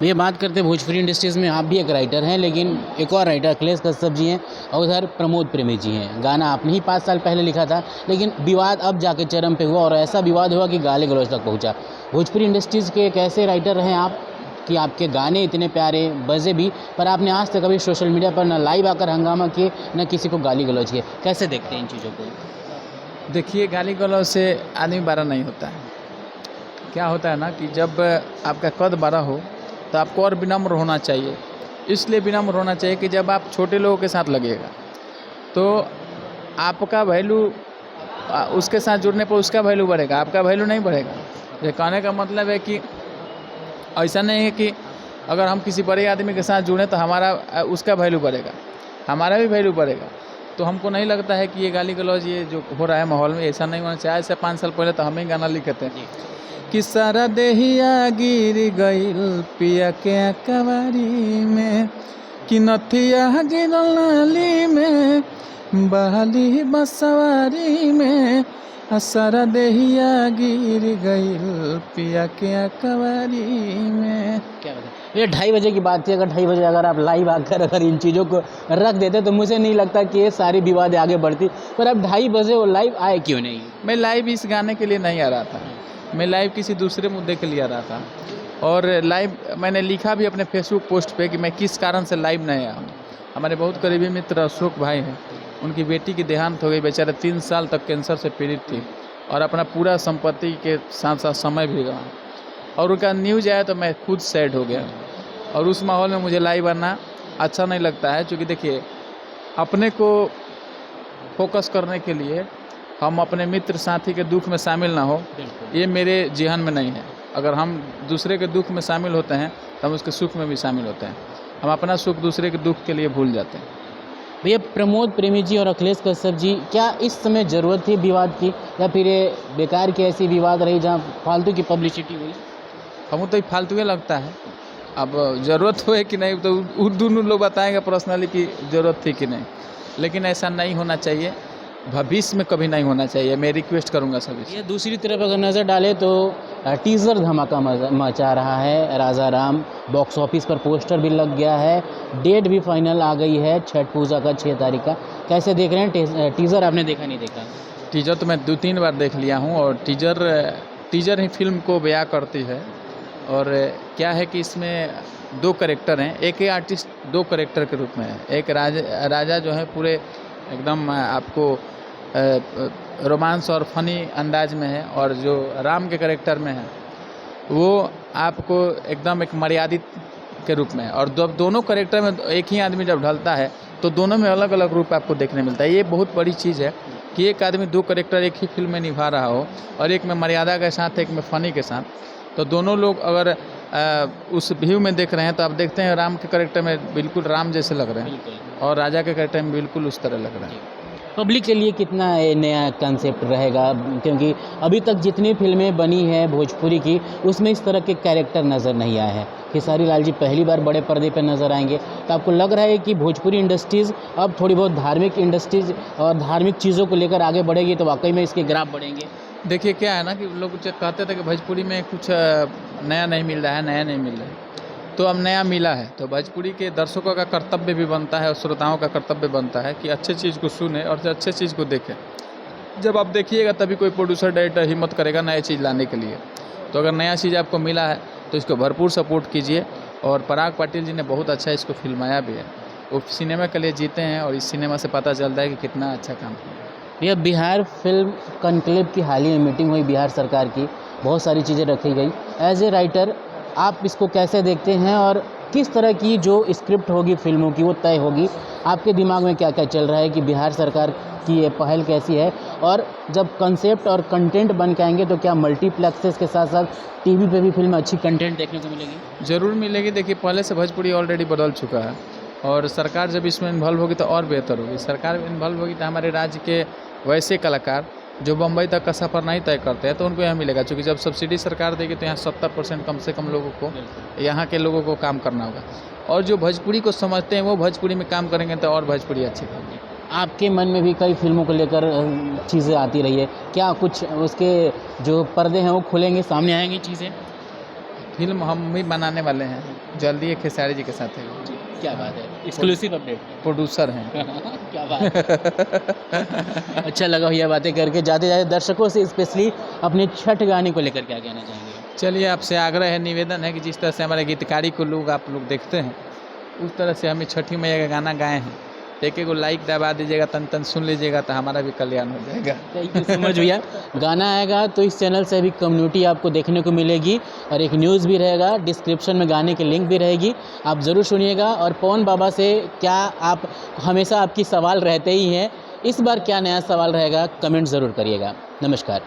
ये बात करते हैं भोजपुरी इंडस्ट्रीज़ में, आप भी एक राइटर हैं, लेकिन एक और राइटर अखिलेश कश्यप जी हैं और उधर प्रमोद प्रेमी जी हैं। गाना आपने ही 5 साल पहले लिखा था, लेकिन विवाद अब जाके चरम पे हुआ और ऐसा विवाद हुआ कि गाली गलौज तक पहुंचा। भोजपुरी इंडस्ट्रीज़ के एक ऐसे राइटर हैं आप कि आपके गाने इतने प्यारे बजे भी, पर आपने आज तक कभी सोशल मीडिया पर न लाइव आकर हंगामा किए न किसी को गाली गलौज किए। कैसे देखते हैं इन चीज़ों को? देखिए, गाली गलौज से आदमी बड़ा नहीं होता है। क्या होता है ना कि जब आपका कद बड़ा हो तो आपको और विनम्र होना चाहिए। इसलिए विनम्र होना चाहिए कि जब आप छोटे लोगों के साथ लगेगा तो आपका वैल्यू उसके साथ जुड़ने पर उसका वैल्यू बढ़ेगा, आपका वैल्यू नहीं बढ़ेगा। ये कहने का मतलब है कि ऐसा नहीं है कि अगर हम किसी बड़े आदमी के साथ जुड़ें तो हमारा उसका वैल्यू बढ़ेगा, हमारा भी वैल्यू बढ़ेगा। तो हमको नहीं लगता है कि ये गाली गलौज ये जो हो रहा है माहौल में, ऐसा नहीं होना चाहिए। ऐसे 5 साल पहले तो हम ही गाना लिखे थे कि सारा देहिया गिर गईल पिया के कवारी में, कि नथिया गिरल नाली में, बहली बसवारी में, सारा देहिया गिर गईल पिया के कवारी में। क्या बताएं, ये 2:30 बजे की बात थी। अगर 2:30 बजे अगर आप लाइव आकर अगर इन चीज़ों को रख देते तो मुझे नहीं लगता कि ये सारी विवाद आगे बढ़ती, पर अब 2:30 बजे वो लाइव आए क्यों नहीं? मैं लाइव इस गाने के लिए नहीं आ रहा था, मैं लाइव किसी दूसरे मुद्दे के लिए आ रहा था। और लाइव मैंने लिखा भी अपने फेसबुक पोस्ट पे कि मैं किस कारण से लाइव नहीं आया हूँ। हमारे बहुत करीबी मित्र अशोक भाई हैं, उनकी बेटी की देहांत हो गई। बेचारे 3 साल तक कैंसर से पीड़ित थी और अपना पूरा संपत्ति के साथ साथ समय भी गवा, और उनका न्यूज़ आया तो मैं खुद सैड हो गया। और उस माहौल में मुझे लाइव आना अच्छा नहीं लगता है, क्योंकि देखिए, अपने को फोकस करने के लिए हम अपने मित्र साथी के दुख में शामिल ना हो, ये मेरे जेहन में नहीं है। अगर हम दूसरे के दुख में शामिल होते हैं तो हम उसके सुख में भी शामिल होते हैं। हम अपना सुख दूसरे के दुख के लिए भूल जाते हैं। भैया, प्रमोद प्रेमी जी और अखिलेश कश्यप जी, क्या इस समय ज़रूरत थी विवाद की, या फिर ये बेकार की ऐसी विवाद रही जहाँ फालतू की पब्लिसिटी हुई? हमको तो फालतू ही लगता है। अब ज़रूरत हो कि नहीं तो दोनों लोग बताएंगे पर्सनली कि ज़रूरत थी कि नहीं, लेकिन ऐसा नहीं होना चाहिए, भविष्य में कभी नहीं होना चाहिए। मैं रिक्वेस्ट करूंगा सभी से। ये दूसरी तरफ अगर नज़र डालें तो टीज़र धमाका मचा रहा है। राजा राम बॉक्स ऑफिस पर पोस्टर भी लग गया है, डेट भी फाइनल आ गई है छठ पूजा का 6 तारीख का। कैसे देख रहे हैं टीज़र? आपने देखा नहीं देखा? टीजर तो मैं 2-3 बार देख लिया हूँ, और टीजर ही फिल्म को बयां करती है। और क्या है कि इसमें 2 कैरेक्टर हैं, एक ही आर्टिस्ट 2 कैरेक्टर के रूप में है। एक राजा जो है पूरे एकदम आपको रोमांस और फनी अंदाज में है, और जो राम के कैरेक्टर में है वो आपको एकदम एक मर्यादित के रूप में है। और जब दोनों कैरेक्टर में एक ही आदमी जब ढलता है तो दोनों में अलग अलग रूप आपको देखने मिलता है। ये बहुत बड़ी चीज़ है कि एक आदमी 2 कैरेक्टर एक ही फिल्म में निभा रहा हो, और एक में मर्यादा के साथ, एक में फनी के साथ। तो दोनों लोग अगर उस व्यू में देख रहे हैं तो आप देखते हैं राम के कैरेक्टर में बिल्कुल राम जैसे लग रहे हैं, और राजा के कैरेक्टर में बिल्कुल उस तरह लग रहा है। पब्लिक के लिए कितना ये नया कंसेप्ट रहेगा, क्योंकि अभी तक जितनी फिल्में बनी है भोजपुरी की उसमें इस तरह के कैरेक्टर नज़र नहीं आए हैं। खेसारी लाल जी पहली बार बड़े पर्दे पर नज़र आएंगे, तो आपको लग रहा है कि भोजपुरी इंडस्ट्रीज़ अब थोड़ी बहुत धार्मिक इंडस्ट्रीज़ और धार्मिक चीज़ों को लेकर आगे बढ़ेगी, तो वाकई में इसके ग्राफ बढ़ेंगे? देखिए, क्या है ना कि लोग कहते थे कि भोजपुरी में कुछ नया नहीं मिल रहा है, नया नहीं मिल रहा है, तो अब नया मिला है। तो भोजपुरी के दर्शकों का कर्तव्य भी बनता है और श्रोताओं का कर्तव्य बनता है कि अच्छे चीज़ को सुने और अच्छे चीज़ को देखें। जब आप देखिएगा तभी कोई प्रोड्यूसर डायरेक्टर हिम्मत करेगा नई चीज़ लाने के लिए। तो अगर नया चीज़ आपको मिला है तो इसको भरपूर सपोर्ट कीजिए। और पराग पाटिल जी ने बहुत अच्छा इसको फिल्माया भी है, वो सिनेमा के लिए जीते हैं, और इस सिनेमा से पता चलता है कि कितना अच्छा काम किया। यह बिहार फिल्म कॉन्क्लेव की हाल ही में मीटिंग हुई बिहार सरकार की, बहुत सारी चीज़ें रखी गई। एज ए राइटर आप इसको कैसे देखते हैं, और किस तरह की जो स्क्रिप्ट होगी फिल्मों की वो तय होगी? आपके दिमाग में क्या क्या चल रहा है कि बिहार सरकार की ये पहल कैसी है, और जब कंसेप्ट और कंटेंट बन के आएंगे तो क्या मल्टीप्लेक्सेस के साथ साथ टीवी पे भी फिल्म अच्छी कंटेंट देखने को मिलेगी? ज़रूर मिलेगी। देखिए, पहले से भोजपुरी ऑलरेडी बदल चुका है, और सरकार जब इसमें इन्वॉल्व होगी तो और बेहतर होगी। सरकार इन्वॉल्व होगी तो हमारे राज्य के वैसे कलाकार जो बम्बई तक का सफ़र नहीं तय करते हैं तो उनको यहाँ मिलेगा, क्योंकि जब सब्सिडी सरकार देगी तो यहाँ 70% कम से कम लोगों को, यहाँ के लोगों को काम करना होगा। और जो भोजपुरी को समझते हैं वो भोजपुरी में काम करेंगे तो और भोजपुरी अच्छी होगी। आपके मन में भी कई फिल्मों को लेकर चीज़ें आती रही है, क्या कुछ उसके जो पर्दे हैं वो खुलेंगे, सामने आएंगी चीज़ें? फिल्म हम भी बनाने वाले हैं, जल्दी ही खेसारी जी के साथ है। जी, क्या बात है, एक्सक्लूसिव अपडेट। प्रोड्यूसर हैं। क्या बात है। अच्छा लगा भैया बातें करके। जाते जाते दर्शकों से स्पेशली अपने छठ गाने को लेकर क्या कहना चाहेंगे? चलिए, आपसे आग्रह है, निवेदन है कि जिस तरह से हमारे गीतकारी को लोग आप लोग देखते हैं, उस तरह से हमें छठी मैया का गाना गाए हैं। एक एक लाइक दबा दीजिएगा, तन तन सुन लीजिएगा, तो हमारा भी कल्याण हो जाएगा। थैंक यू सो मच भैया। गाना आएगा तो इस चैनल से भी कम्युनिटी आपको देखने को मिलेगी और एक न्यूज़ भी रहेगा, डिस्क्रिप्शन में गाने की लिंक भी रहेगी, आप ज़रूर सुनिएगा। और पवन बाबा से क्या आप हमेशा आपकी सवाल रहते ही हैं, इस बार क्या नया सवाल रहेगा, कमेंट ज़रूर करिएगा। नमस्कार।